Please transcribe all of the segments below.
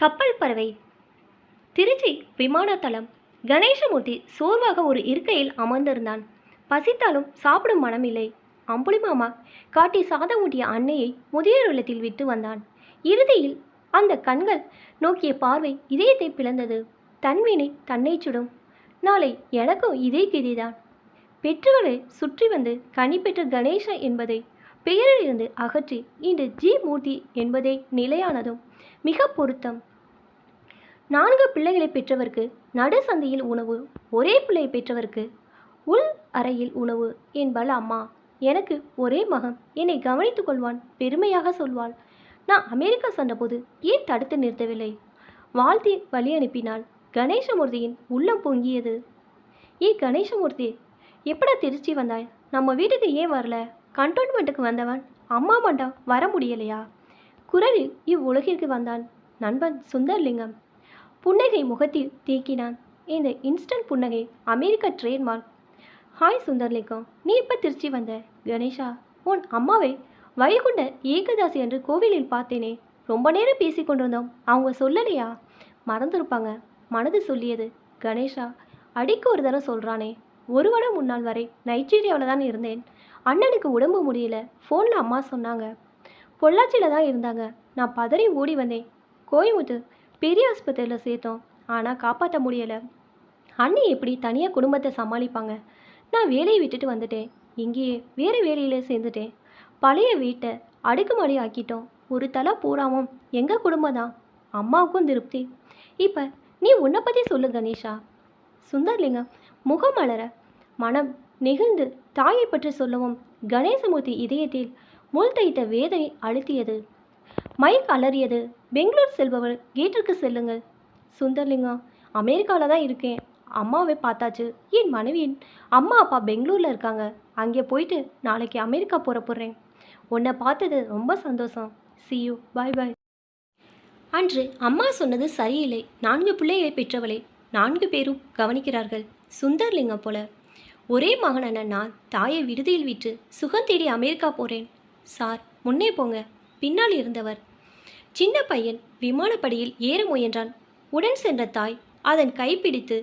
கப்பல் பறவை. திருச்சி விமான தளம். கணேசமூர்த்தி சோர்வாக ஒரு இருக்கையில் அமர்ந்திருந்தான். பசித்தாலும் சாப்பிடும் மனமில்லை. அம்புலி மாமா காட்டி சாதம் ஊட்டிய அன்னையை முதியோர் இல்லத்தில் விட்டு வந்தான். இறுதியில் அந்த கண்கள் நோக்கிய பார்வை இதயத்தை பிளந்தது. தன்வினை தன்னை சுடும். நாளை எனக்கும் இதே கதிதான். பெற்றோரை சுற்றி வந்து கனி பெற்ற கணேச என்பதை பெயரில் இருந்து அகற்றி இன்று ஜி மூர்த்தி என்பதே நிலையானதும் மிக பொருத்தம். 4 பிள்ளைகளை பெற்றவருக்கு நடு சந்தையில் உணவு, ஒரே பிள்ளையை பெற்றவருக்கு உள் அறையில் உணவு என்பாள் அம்மா. எனக்கு ஒரே மகன், என்னை கவனித்துக் கொள்வான், பெருமையாக சொல்வாள். நான் அமெரிக்கா சென்றபோது ஏன் தடுத்து நிறுத்தவில்லை? வாழ்த்தி வழி அனுப்பினாள். கணேசமூர்த்தியின் உள்ளம் பொங்கியது. கணேசமூர்த்தி, எப்படா திருச்சி வந்தாய்? நம்ம வீட்டுக்கு ஏன் வரல? கண்டோன்மெண்ட்டுக்கு வந்தவன் அம்மா மண்டா வர முடியலையா? குரலில் இவ்வுலகிற்கு வந்தான் நண்பன் சுந்தர்லிங்கம். புன்னகை முகத்தில் தேக்கினான். இந்த இன்ஸ்டன்ட் புன்னகை அமெரிக்க ட்ரேட்மார்க். ஹாய் சுந்தர்லிங்கம், நீ எப்போ திருச்சி வந்த? கணேஷா, உன் அம்மாவை வைகுண்ட ஏகதாசி என்று கோவிலில் பார்த்தேனே, ரொம்ப நேரம் பேசி கொண்டிருந்தோம், அவங்க சொல்லலையா? மறந்துருப்பாங்க, மனது சொல்லியது. கணேஷா, அடிக்க ஒரு தரம் சொல்கிறானே. ஒரு வாரம் முன்னால் வரை நைஜீரியாவில் தான் இருந்தேன். அண்ணனுக்கு உடம்பு முடியல, ஃபோனில் அம்மா சொன்னாங்க. பொள்ளாச்சியில் தான் இருந்தாங்க. நான் பதறி ஓடி வந்தேன். கோயம்புத்தூர் பெரிய ஆஸ்பத்திரியில் சேர்த்தோம், ஆனால் காப்பாற்ற முடியலை. அண்ணி எப்படி தனியாக குடும்பத்தை சமாளிப்பாங்க? நான் வேலையை விட்டுட்டு வந்துட்டேன். இங்கேயே வேறு வேலையில் சேர்ந்துட்டேன். பழைய வீட்டை அடுக்குமாடி ஆக்கிட்டோம். ஒரு தலை பூராவும் எங்கள் குடும்பம் தான். அம்மாவுக்கும் திருப்தி. இப்போ நீ உன்னை பற்றி சொல்லு கணேஷா. சுந்தர்லிங்கம் முகம் மலர மனம் நெகிழ்ந்து தாயை பற்றி சொல்லவும் கணேசமூர்த்தி இதயத்தில் முள் தைத்த வேதனை அழுத்தியது. மைக் அலறியது. பெங்களூர் செல்பவர் கேட்டிற்கு செல்லுங்கள். சுந்தர்லிங்கம், அமெரிக்காவில் தான் இருக்கேன். அம்மாவை பார்த்தாச்சு. என் மனைவியின் அம்மா அப்பா பெங்களூரில் இருக்காங்க. அங்கே போயிட்டு நாளைக்கு அமெரிக்கா போகிறேன். உன்னை பார்த்தது ரொம்ப சந்தோஷம். see you, பாய் பாய். அன்று அம்மா சொன்னது சரியில்லை. 4 பிள்ளைகளை பெற்றவளை 4 பேரும் கவனிக்கிறார்கள். சுந்தர்லிங்கம் போல ஒரே மகனான நான் தாயை விடுதியில் விட்டு சுகம் தேடி அமெரிக்கா போகிறேன். சார், முன்னே போங்க. பின்னால் இருந்தவர் சின்ன பையன் விமானப்படியில் ஏற முயன்றான். உடன் சென்ற தாய் அதன் கைப்பிடித்து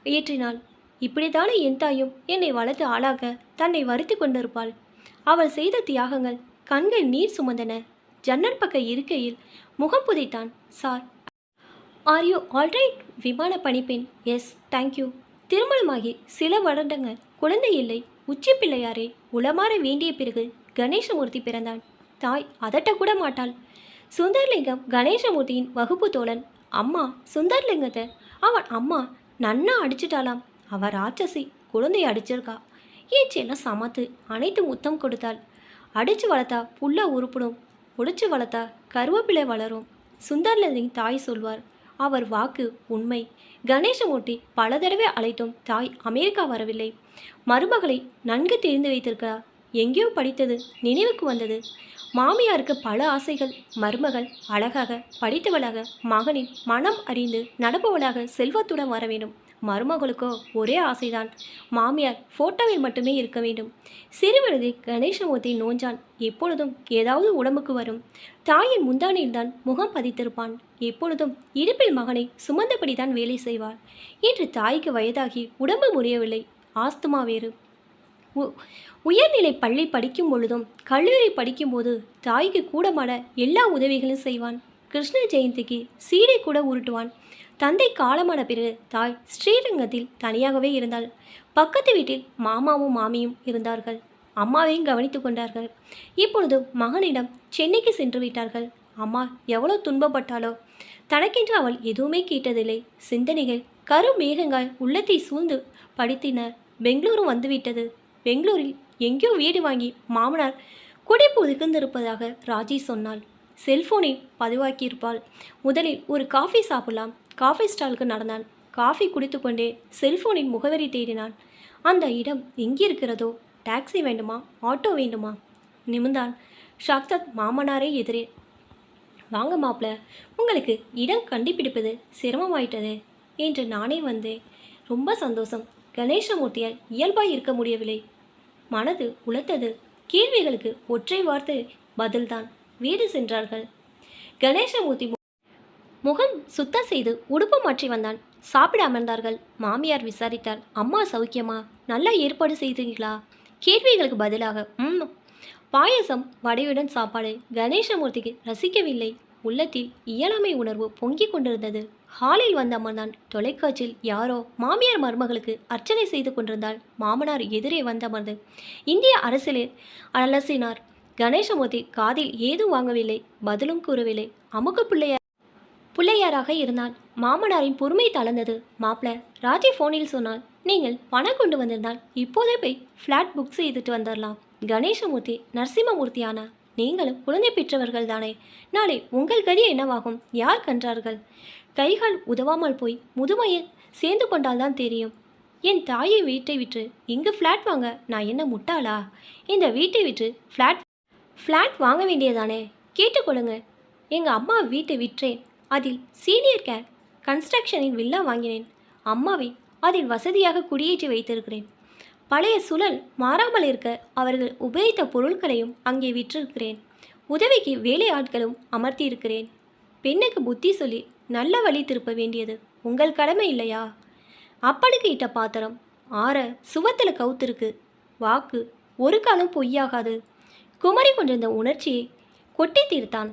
ஏற்றினாள். இப்படித்தானே என் தாயும் என்னை வளர்த்து ஆளாக தன்னை வருத்தி கொண்டிருப்பாள். அவள் செய்த தியாகங்கள் கண்கள் நீர் சுமந்தன. ஜன்னல் பக்க இருக்கையில் முகம் புதைத்தான். Sir, are you alright? விமான பணிப்பெண். Yes, thank you. திருமணமாகி சில வருடங்கள், குழந்தை இல்லை. உச்சி பிள்ளையாரே உளமாற வேண்டிய பிறகு கணேசமூர்த்தி பிறந்தான். தாய் அதட்டக்கூட மாட்டாள். சுந்தர்லிங்கம் கணேசமூர்த்தியின் வகுப்பு தோழன். அம்மா சுந்தர்லிங்கத்தை அவன் அம்மா நன்னா அடிச்சிட்டாளாம். அவள் ராட்சசி, குழந்தையை அடிச்சிருக்கா. ஏச்செல்லாம் சமத்து அனைத்து முத்தம் கொடுத்தாள். அடித்து வளர்த்தா புல்ல உருப்பிடும், ஒடிச்சு வளர்த்தா கருவேப்பிலை வளரும். சுந்தர்லிங்கின் தாய் சொல்வார். அவர் வாக்கு உண்மை. கணேசமூர்த்தி பல தடவை அழைத்தும் தாய் அமெரிக்கா வரவில்லை. மருமகளை நன்கு தெரிந்து வைத்திருக்கிறார். எங்கேயோ படித்தது நினைவுக்கு வந்தது. மாமியாருக்கு பல ஆசைகள். மருமகள் அழகாக படித்தவளாக, மகனின் மனம் அறிந்து நடப்பவளாக, செல்வத்துடன் வர வேண்டும். மருமகளுக்கோ ஒரே ஆசைதான், மாமியார் ஃபோட்டோவில் மட்டுமே இருக்க வேண்டும். சிறுவயதில் கணேசமூர்த்தி நோஞ்சான். எப்பொழுதும் ஏதாவது உடம்புக்கு வரும். தாயின் முந்தானையில்தான் முகம் பதித்திருப்பான். எப்பொழுதும் இடுப்பில் மகனை சுமந்தபடிதான் வேலை செய்வார். இன்று தாய்க்கு வயதாகி உடம்பு முறியவில்லை. ஆஸ்துமா வேறு. உயர்நிலை பள்ளி படிக்கும் பொழுதும் கல்லூரி படிக்கும்போது தாய்க்கு கூடமாட எல்லா உதவிகளும் செய்வான். கிருஷ்ண ஜெயந்திக்கு சீடை கூட உருட்டுவான். தந்தை காலமான பிறகு தாய் ஸ்ரீரங்கத்தில் தனியாகவே இருந்தாள். பக்கத்து வீட்டில் மாமாவும் மாமியும் இருந்தார்கள். அம்மாவையும் கவனித்து கொண்டார்கள். இப்பொழுது மகனிடம் சென்னைக்கு சென்று விட்டார்கள். அம்மா எவ்வளோ துன்பப்பட்டாலோ தனக்கென்று அவள் எதுவுமே கேட்டதில்லை. சிந்தனைகள் கருமேகங்கள் உள்ளத்தை சூழ்ந்து படித்தினர். பெங்களூரும் வந்துவிட்டது. பெங்களூரில் எங்கேயோ வீடு வாங்கி மாமனார் குடிப்பு ஒதுக்கிருப்பதாக ராஜி சொன்னாள். செல்போனை பதிவாக்கியிருப்பாள். முதலில் ஒரு காஃபி சாப்பிடலாம். காஃபி ஸ்டாலுக்கு நடந்தான். காஃபி குடித்து கொண்டே செல்போனின் முகவரி தேடினான். அந்த இடம் எங்கிருக்கிறதோ? டாக்ஸி வேண்டுமா, ஆட்டோ வேண்டுமா? நிமிர்ந்தான். சாக்சாத் மாமனாரே எதிரே. வாங்க மாப்பிள்ள, உங்களுக்கு இடம் கண்டுபிடிப்பது சிரமமாயிட்டது என்று நானே வந்தேன். ரொம்ப சந்தோஷம். கணேசமூர்த்தியால் இயல்பாய் இருக்க முடியவில்லை. மனது உழைத்தது. கேள்விகளுக்கு ஒற்றை வார்த்தை பதில்தான். வீடு சென்றார்கள். கணேசமூர்த்தி முகம் சுத்தம் செய்து உடுப்பு மாற்றி வந்தான். சாப்பிட அமர்ந்தார்கள். மாமியார் விசாரித்தார். அம்மா சௌக்கியமா? நல்லா ஏற்பாடு செய்தீங்களா? கேள்விகளுக்கு பதிலாக பாயசம் வடையுடன் சாப்பாடு. கணேசமூர்த்திக்கு ரசிக்கவில்லை. உள்ளத்தில் இயலாமை உணர்வு பொங்கிக் கொண்டிருந்தது. ஹாலில் வந்த அமர்ந்தான். தொலைக்காட்சியில் யாரோ மாமியார் மருமகளுக்கு அர்ச்சனை செய்து கொண்டிருந்தால் மாமனார் எதிரே வந்தமர்ந்து இந்திய அரசியலில் அலசினார். கணேசமூர்த்தி காதில் ஏதும் வாங்கவில்லை, பதிலும் கூறவில்லை. அமுக்கு பிள்ளையாராக இருந்தான். மாமனாரின் பொறுமை தளர்ந்தது. மாப்பிள்ள ராஜி ஃபோனில் சொன்னால், நீங்கள் பணம் கொண்டு வந்திருந்தால் இப்போதே போய் ஃப்ளாட் புக் செய்துட்டு வந்துடலாம். கணேசமூர்த்தி நரசிம்மமூர்த்தியானா? நீங்களும் குழந்தை பெற்றவர்கள் தானே? நாளை உங்கள் கதி என்னவாகும்? யார் கன்றார்கள்? கைகால் உதவாமல் போய் முதுமையில் சேர்ந்து கொண்டால்தான் தெரியும். என் தாயை வீட்டை விற்று இங்கு ஃப்ளாட் வாங்க நான் என்ன முட்டாளா? இந்த வீட்டை விற்று ஃப்ளாட் வாங்க வேண்டியதானே? கேட்டுக்கொள்ளுங்க. எங்கள் அம்மா வீட்டை விற்றேன். அதில் சீனியர் கேர் கன்ஸ்ட்ரக்ஷனின் வில்லா வாங்கினேன். அம்மாவை அதில் வசதியாக குடியேற்றி வைத்திருக்கிறேன். பழைய சூழல் மாறாமல் இருக்க அவர்கள் உபயோகித்த பொருட்களையும் அங்கே விற்றிருக்கிறேன். உதவிக்கு வேலை ஆட்களும் அமர்த்தியிருக்கிறேன். பெண்ணுக்கு புத்தி சொல்லி நல்ல வழி திருப்ப வேண்டியது உங்கள் கடமை இல்லையா? அப்பனுக்கு இட்ட பாத்திரம் ஆற சுவத்தில் கவுத்திருக்கு. வாக்கு ஒரு காலம் பொய்யாகாது. குமரி கொண்டிருந்த உணர்ச்சியை கொட்டி தீர்த்தான்.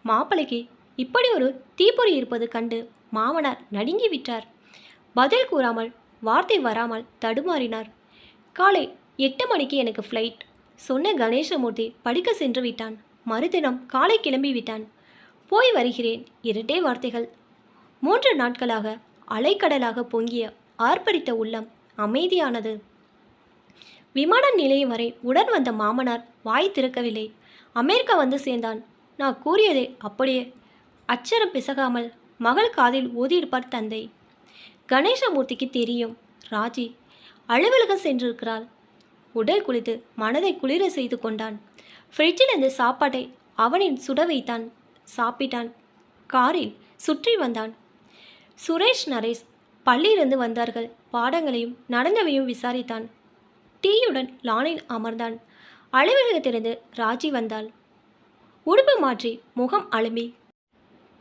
மாப்பிளைக்கு இப்படி ஒரு தீப்பொறி இருப்பது கண்டு மாமனார் நடுங்கி விட்டார். பதில் கூறாமல் வார்த்தை வராமல் தடுமாறினார். காலை 8 மணிக்கு எனக்கு ஃப்ளைட் சொன்ன கணேசமூர்த்தி படிக்க சென்று விட்டான். மறுதினம் காலை கிளம்பி விட்டான். போய் வருகிறேன் 2 வார்த்தைகள். 3 நாட்களாக அலைக்கடலாக பொங்கிய ஆர்ப்பரித்த உள்ளம் அமைதியானது. விமான நிலையம் வரை உடன் வந்த மாமனார் வாய் திறக்கவில்லை. அமெரிக்கா வந்து சேர்ந்தான். நான் கூறியதை அப்படியே அச்சரம் பிசகாமல் மகள் காதில் ஊதியிருப்பார் தந்தை. கணேசமூர்த்திக்கு தெரியும் ராஜி அலுவலகம் சென்றிருக்கிறாள். உடல் குளித்து மனதை குளிர செய்து கொண்டான். ஃப்ரிட்ஜில் இருந்த சாப்பாட்டை அவனின் சுட வைத்தான். சாப்பிட்டான். காரில் சுற்றி வந்தான். சுரேஷ் நரேஷ் பள்ளியிலிருந்து வந்தார்கள். பாடங்களையும் நடந்தவையும் விசாரித்தான். டீயுடன் லானில் அமர்ந்தான். அலுவலகத்திலிருந்து ராஜி வந்தாள். உடுப்பு மாற்றி முகம் அலும்பி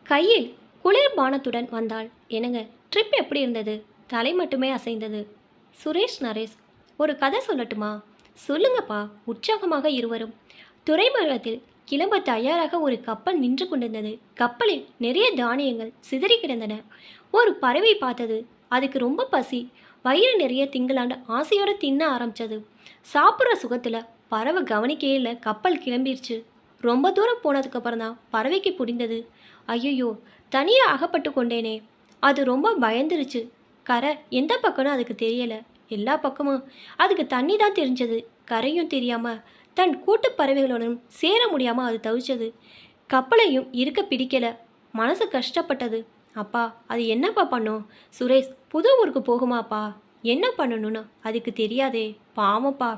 கையில் குளிர்பானத்துடன் வந்தாள். என்னங்க, ட்ரிப் எப்படி இருந்தது? தலை மட்டுமே அசைந்தது. சுரேஷ் நரேஷ், ஒரு கதை சொல்லட்டுமா? சொல்லுங்கப்பா. உற்சாகமாக இருவரும். துறைமுகத்தில் கிளம்ப தயாராக ஒரு கப்பல் நின்று கொண்டிருந்தது. கப்பலில் நிறைய தானியங்கள் சிதறி கிடந்தன. ஒரு பறவை பார்த்தது. அதுக்கு ரொம்ப பசி. வயிறு நிறைய திங்களாண்டு ஆசையோடு தின்ன ஆரம்பிச்சது. சாப்பிட்ற சுகத்தில் பறவை கவனிக்கையே இல்லை. கப்பல் கிளம்பிருச்சு. ரொம்ப தூரம் போனதுக்கப்புறம் தான் பறவைக்கு புரிந்தது. ஐயோ, தனியாக அகப்பட்டு கொண்டேனே. அது ரொம்ப பயந்துருச்சு. கரை எந்த பக்கம்னு அதுக்கு தெரியலை. எல்லா பக்கமும் அதுக்கு தண்ணி தான் தெரிஞ்சது. கரையும் தெரியாமல் தன் கூட்டு பறவைகளுடன் சேர முடியாமல் அது தவிச்சது. கப்பலையும் இருக்க பிடிக்கலை. மனசு கஷ்டப்பட்டது. அப்பா, அது என்னப்பா பண்ணும்? சுரேஷ், புது ஊருக்கு போகுமாப்பா? என்ன பண்ணணும்னு அதுக்கு தெரியாதே. பாவப்பா.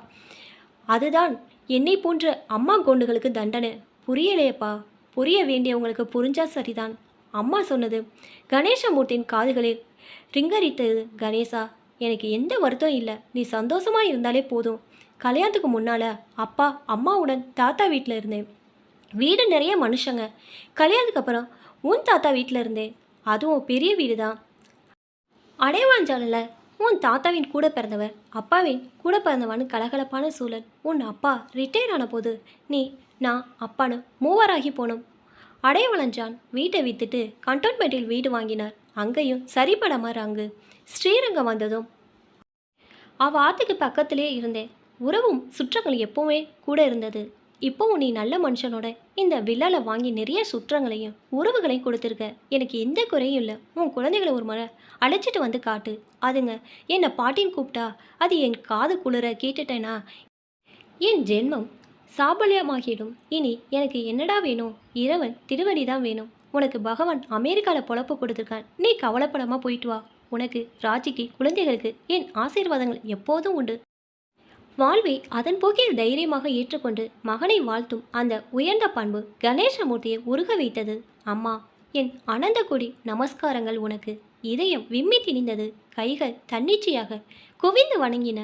அதுதான் என்னை போன்ற அம்மா கோண்டுகளுக்கு தண்டனை. புரியலையப்பா. புரிய வேண்டியவங்களுக்கு புரிஞ்சா சரிதான். அம்மா சொன்னது கணேசமூர்த்தியின் காதுகளில் ரிங்கரித்தது. கணேசா, எனக்கு எந்த வருத்தம் இல்லை. நீ சந்தோஷமாக இருந்தாலே போதும். கல்யாணத்துக்கு முன்னால் அப்பா அம்மாவுடன் தாத்தா வீட்டில் இருந்தேன். வீடு நிறைய மனுஷங்க. கல்யாணத்துக்கு அப்புறம் உன் தாத்தா வீட்டில் இருந்தேன். அதுவும் பெரிய வீடு தான். அடைவாஞ்சாலில் உன் தாத்தாவின் கூட பிறந்தவர், அப்பாவின் கூட பிறந்தவனு கலகலப்பான சூழல். உன் அப்பா ரிட்டையர் ஆன போது நான் அப்பானு மூவராகி போனோம். அடைவளஞ்சான் வீட்டை விற்றுட்டு கண்டோன்மெண்ட்டில் வீடு வாங்கினார். அங்கேயும் சரிப்படாமல் அங்கு ஸ்ரீரங்கம் வந்ததும் அவள் ஆற்றுக்கு பக்கத்திலே இருந்தேன். உறவும் சுற்றங்கள் எப்போவுமே கூட இருந்தது. இப்போவும் நீ நல்ல மனுஷனோட இந்த வில்லால வாங்கி நிறைய சுற்றங்களையும் உறவுகளையும் கொடுத்துருக்க. எனக்கு எந்த குறையும் இல்லை. உன் குழந்தைகளை ஒரு முறை அழைச்சிட்டு வந்து காட்டு. அதுங்க என்னை பாட்டின்னு கூப்பிட்டா அது என் காது குளிர கேட்டுட்டேனா என் ஜென்மம் சாபல்யமாகிடும். இனி எனக்கு என்னடா வேணும்? இறைவன் திருவடி தான் வேணும். உனக்கு பகவான் அமெரிக்காவில் பொழப்பு கொடுத்துருக்கான். நீ கவலைப்படாமல் போயிட்டு வா. உனக்கு, ராஜிக்கு, குழந்தைகளுக்கு என் ஆசீர்வாதங்கள் எப்போதும் உண்டு. வாழ்வை அதன் போக்கில் தைரியமாக ஏற்றுக்கொண்டு மகனை வாழ்த்தும் அந்த உயர்ந்த பண்பு கணேசமூர்த்தியை உருக வைத்தது. அம்மா, என் அனந்த கொடி நமஸ்காரங்கள் உனக்கு. இதயம் விம்மி திணிந்தது. கைகள் தன்னிச்சையாக குவிந்து வணங்கின.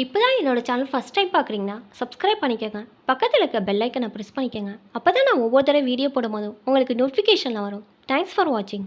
இப்போ தான் என்னோட சேனல் ஃபஸ்ட் டைம் பார்க்குறீங்கன்னா சப்ஸ்கிரைப் பண்ணிக்கோங்க. பக்கத்தில் இருக்க பெல் ஐக்கனை ப்ரெஸ் பண்ணிக்கோங்க. அப்போ தான் நான் ஒவ்வொரு தடவை வீடியோ போடும்போதும் உங்களுக்கு நோட்டிஃபிகேஷனில் வரும். தேங்க்ஸ் ஃபார் வாட்சிங்.